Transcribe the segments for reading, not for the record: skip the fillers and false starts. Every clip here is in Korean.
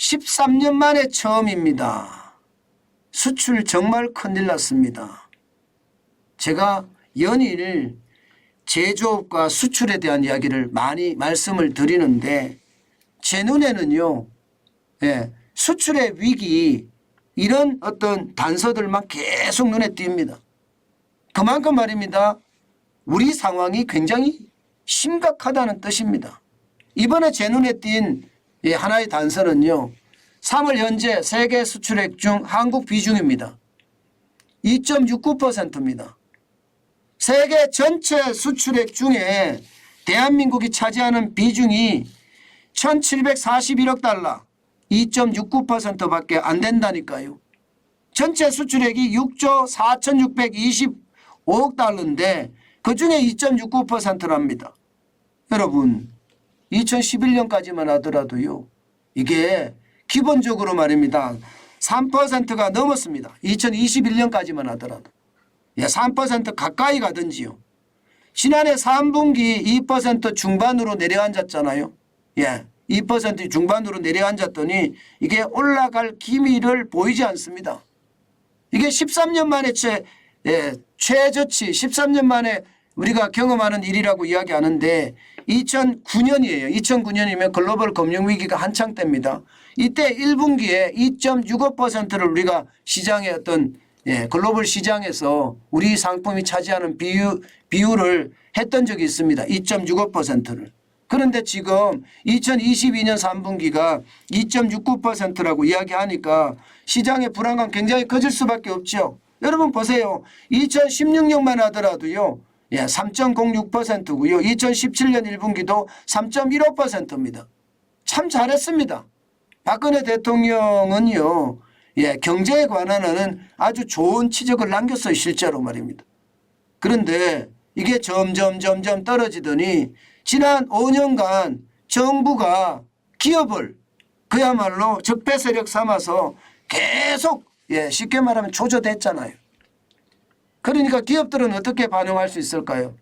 13년 만에 처음입니다. 수출 정말 큰일 났습니다. 제가 연일 제조업과 수출에 대한 이야기를 많이 말씀을 드리는데 제 눈에는요, 수출의 위기 이런 어떤 단서들만 계속 눈에 띕니다. 그만큼 말입니다. 우리 상황이 굉장히 심각하다는 뜻입니다. 이번에 제 눈에 띈 하나의 단서는요. 3월 현재 세계 수출액 중 한국 비중입니다. 2.69%입니다. 세계 전체 수출액 중에 대한민국이 차지하는 비중이 1741억 달러 2.69%밖에 안 된다니까요. 전체 수출액이 6조 4625억 달러인데 그중에 2.69%랍니다. 여러분 2011년까지만 하더라도요. 이게 기본적으로 말입니다. 3%가 넘었습니다. 2021년까지만 하더라도. 3% 가까이 가든지요. 지난해 3분기 2% 중반으로 내려앉았잖아요. 2% 중반으로 내려앉았더니 이게 올라갈 기미를 보이지 않습니다. 이게 13년 만에 최저치 13년 만에 우리가 경험하는 일이라고 이야기하는데 2009년이에요. 2009년이면 글로벌 금융위기가 한창 때입니다. 이때 1분기에 2.65%를 우리가 시장의 어떤 글로벌 시장에서 우리 상품이 차지하는 비율을 했던 적이 있습니다. 2.65%를. 그런데 지금 2022년 3분기가 2.69%라고 이야기하니까 시장의 불안감 굉장히 커질 수밖에 없죠. 여러분 보세요. 2016년만 하더라도요. 3.06%고요. 2017년 1분기도 3.15%입니다. 참 잘했습니다. 박근혜 대통령은요. 경제에 관한 아주 좋은 치적을 남겼어요. 실제로 말입니다. 그런데 이게 점점 떨어지더니 지난 5년간 정부가 기업을 그야말로 적폐 세력 삼아서 계속 쉽게 말하면 조져댔잖아요. 그러니까 기업들은 어떻게 반응할 수 있을까요?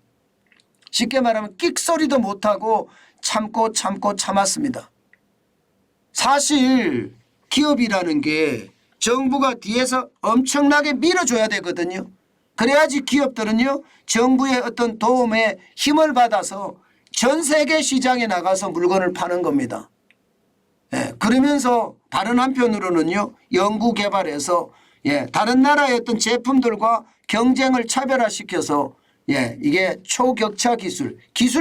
쉽게 말하면 끽소리도 못하고 참았습니다. 사실 기업이라는 게 정부가 뒤에서 엄청나게 밀어줘야 되거든요. 그래야지 기업들은요 정부의 어떤 도움에 힘을 받아서 전 세계 시장에 나가서 물건을 파는 겁니다. 그러면서 다른 한편으로는요 연구 개발해서 다른 나라의 어떤 제품들과 경쟁을 차별화시켜서 이게 초격차 기술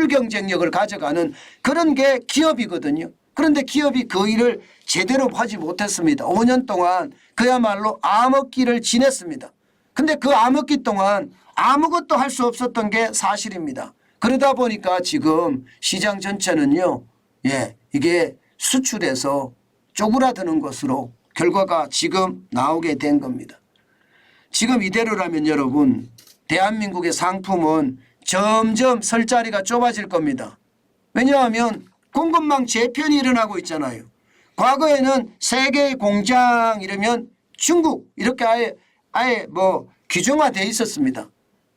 경쟁력을 가져가는 그런 게 기업이거든요. 그런데 기업이 그 일을 제대로 하지 못했습니다. 5년 동안 그야말로 암흑기를 지냈습니다. 근데 그 암흑기 동안 아무것도 할 수 없었던 게 사실입니다. 그러다 보니까 지금 시장 전체는요. 이게 수출에서 쪼그라드는 것으로 결과가 지금 나오게 된 겁니다. 지금 이대로라면 여러분 대한민국의 상품은 점점 설 자리가 좁아질 겁니다. 왜냐하면 공급망 재편이 일어나고 있잖아요. 과거에는 세계의 공장 이러면 중국 이렇게 아예 뭐 규정화되어 있었습니다.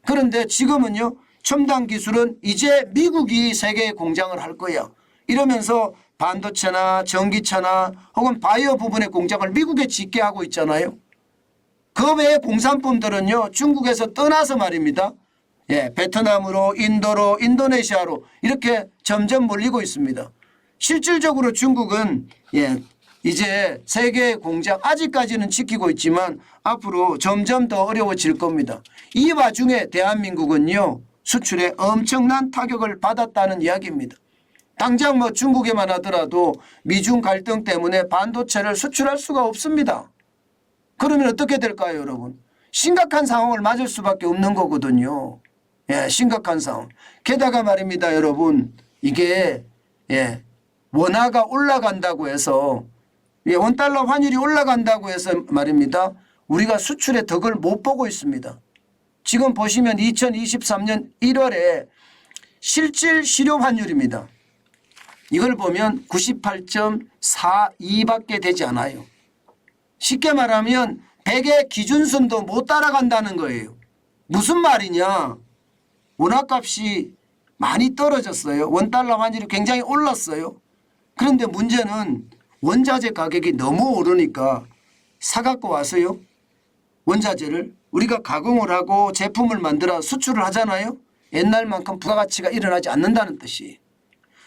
그런데 지금은요. 첨단 기술은 이제 미국이 세계의 공장을 할 거야. 이러면서 반도체나 전기차나 혹은 바이오 부분의 공장을 미국에 짓게 하고 있잖아요. 그 외의 공산품들은요. 중국에서 떠나서 말입니다. 베트남으로 인도로 인도네시아로 이렇게 점점 몰리고 있습니다. 실질적으로 중국은 이제 세계의 공장 아직까지는 지키고 있지만 앞으로 점점 더 어려워질 겁니다. 이 와중에 대한민국은요. 수출에 엄청난 타격을 받았다는 이야기입니다. 당장 뭐 중국에만 하더라도 미중 갈등 때문에 반도체를 수출할 수가 없습니다. 그러면 어떻게 될까요, 여러분? 심각한 상황을 맞을 수밖에 없는 거거든요. 심각한 상황. 게다가 말입니다, 여러분. 이게 원화가 올라간다고 해서 원달러 환율이 올라간다고 해서 말입니다. 우리가 수출의 덕을 못 보고 있습니다. 지금 보시면 2023년 1월에 실질 실효 환율입니다. 이걸 보면 98.42밖에 되지 않아요. 쉽게 말하면 100의 기준선도 못 따라간다는 거예요. 무슨 말이냐. 원화값이 많이 떨어졌어요. 원달러 환율이 굉장히 올랐어요. 그런데 문제는 원자재 가격이 너무 오르니까 사갖고 와서요. 원자재를 우리가 가공을 하고 제품을 만들어 수출을 하잖아요. 옛날만큼 부가가치가 일어나지 않는다는 뜻이.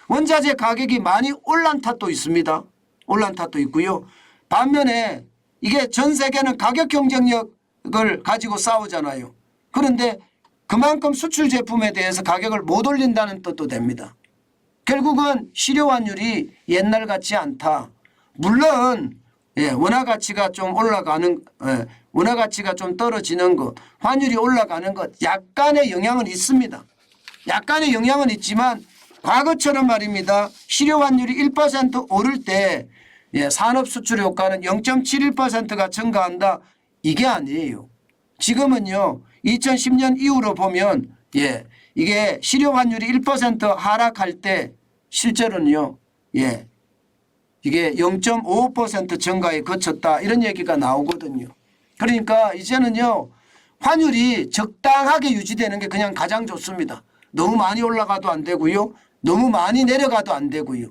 원자재 가격이 많이 올란 탓도 있습니다. 올란 탓도 있고요. 반면에 이게 전 세계는 가격 경쟁력을 가지고 싸우잖아요. 그런데 그만큼 수출 제품에 대해서 가격을 못 올린다는 뜻도 됩니다. 결국은 실효 환율이 옛날 같지 않다. 물론 원화 가치가 좀 올라가는 원화 가치가 좀 떨어지는 것, 환율이 올라가는 것 약간의 영향은 있습니다. 약간의 영향은 있지만 과거처럼 말입니다. 실효 환율이 1% 오를 때 산업 수출 효과는 0.71%가 증가한다. 이게 아니에요. 지금은요. 2010년 이후로 보면 이게 실효 환율이 1% 하락할 때 실제로는요. 이게 0.55% 증가에 그쳤다. 이런 얘기가 나오거든요. 그러니까 이제는요. 환율이 적당하게 유지되는 게 그냥 가장 좋습니다. 너무 많이 올라가도 안 되고요. 너무 많이 내려가도 안 되고요.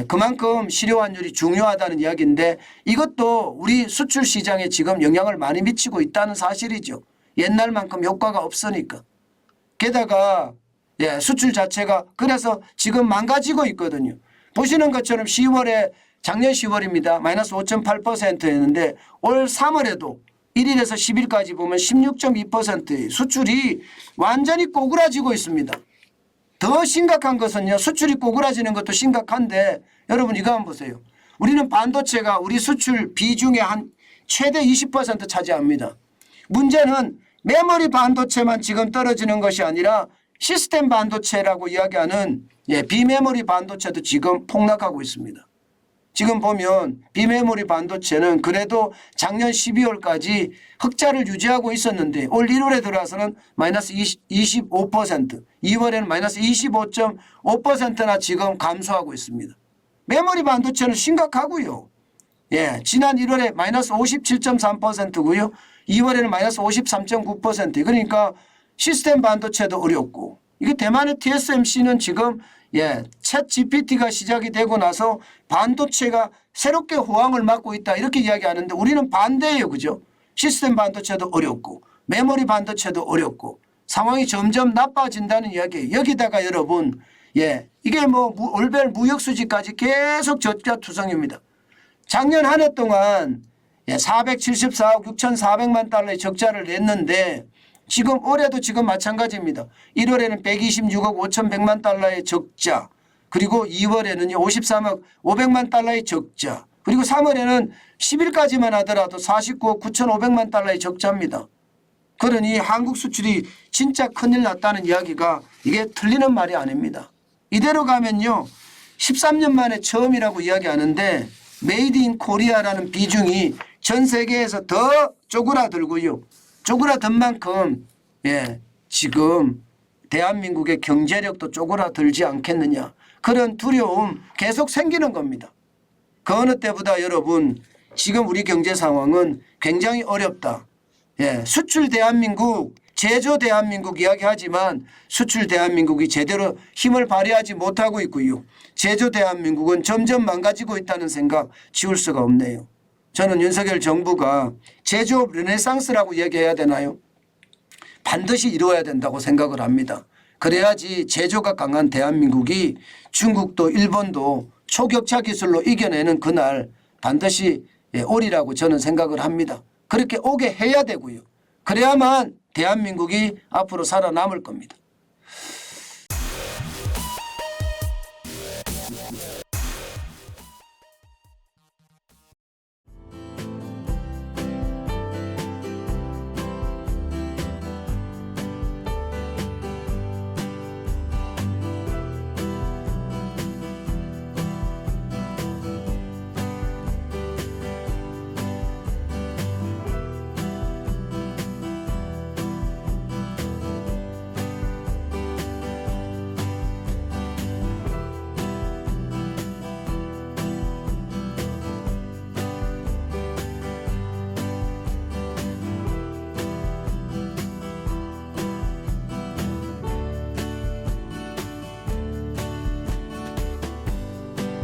그만큼 실효 환율이 중요하다는 이야기인데 이것도 우리 수출 시장에 지금 영향을 많이 미치고 있다는 사실이죠. 옛날만큼 효과가 없으니까. 게다가 수출 자체가 그래서 지금 망가지고 있거든요. 보시는 것처럼 10월에 작년 10월입니다. 마이너스 5.8%였는데 올 3월에도 1일에서 10일까지 보면 16.2%예요. 수출이 완전히 꼬그라지고 있습니다. 더 심각한 것은요. 수출이 꼬그라지는 것도 심각한데 여러분 이거 한번 보세요. 우리는 반도체가 우리 수출 비중의 한 최대 20% 차지합니다. 문제는 메모리 반도체만 지금 떨어지는 것이 아니라 시스템 반도체라고 이야기하는 비메모리 반도체도 지금 폭락하고 있습니다. 지금 보면 비메모리 반도체는 그래도 작년 12월까지 흑자를 유지하고 있었는데 올 1월에 들어와서는 마이너스 25%, 2월에는 마이너스 25.5%나 지금 감소하고 있습니다. 메모리 반도체는 심각하고요. 지난 1월에 마이너스 57.3%고요. 2월에는 마이너스 53.9%. 그러니까 시스템 반도체도 어렵고 이게 대만의 TSMC는 지금 챗 GPT가 시작이 되고 나서 반도체가 새롭게 호황을 맞고 있다 이렇게 이야기하는데 우리는 반대예요. 그죠? 시스템 반도체도 어렵고 메모리 반도체도 어렵고 상황이 점점 나빠진다는 이야기예요. 여기다가 여러분 이게 뭐 올별 무역 수지까지 계속 적자투성입니다. 작년 한 해 동안 474억 6,400만 달러의 적자를 냈는데 지금 올해도 지금 마찬가지입니다. 1월에는 126억 5,100만 달러의 적자 그리고 2월에는 53억 500만 달러의 적자 그리고 3월에는 10일까지만 하더라도 49억 9,500만 달러의 적자입니다. 그러니 한국 수출이 진짜 큰일 났다는 이야기가 이게 틀리는 말이 아닙니다. 이대로 가면요. 13년 만에 처음이라고 이야기하는데 메이드 인 코리아라는 비중이 전 세계에서 더 쪼그라들고요. 쪼그라든 만큼 지금 대한민국의 경제력도 쪼그라들지 않겠느냐. 그런 두려움 계속 생기는 겁니다. 그 어느 때보다 여러분 지금 우리 경제 상황은 굉장히 어렵다. 수출 대한민국 제조 대한민국 이야기하지만 수출 대한민국이 제대로 힘을 발휘하지 못하고 있고요. 제조 대한민국은 점점 망가지고 있다는 생각 지울 수가 없네요. 저는 윤석열 정부가 제조업 르네상스라고 얘기해야 되나요? 반드시 이루어야 된다고 생각을 합니다. 그래야지 제조가 강한 대한민국이 중국도 일본도 초격차 기술로 이겨내는 그날 반드시 오리라고 저는 생각을 합니다. 그렇게 오게 해야 되고요. 그래야만 대한민국이 앞으로 살아남을 겁니다.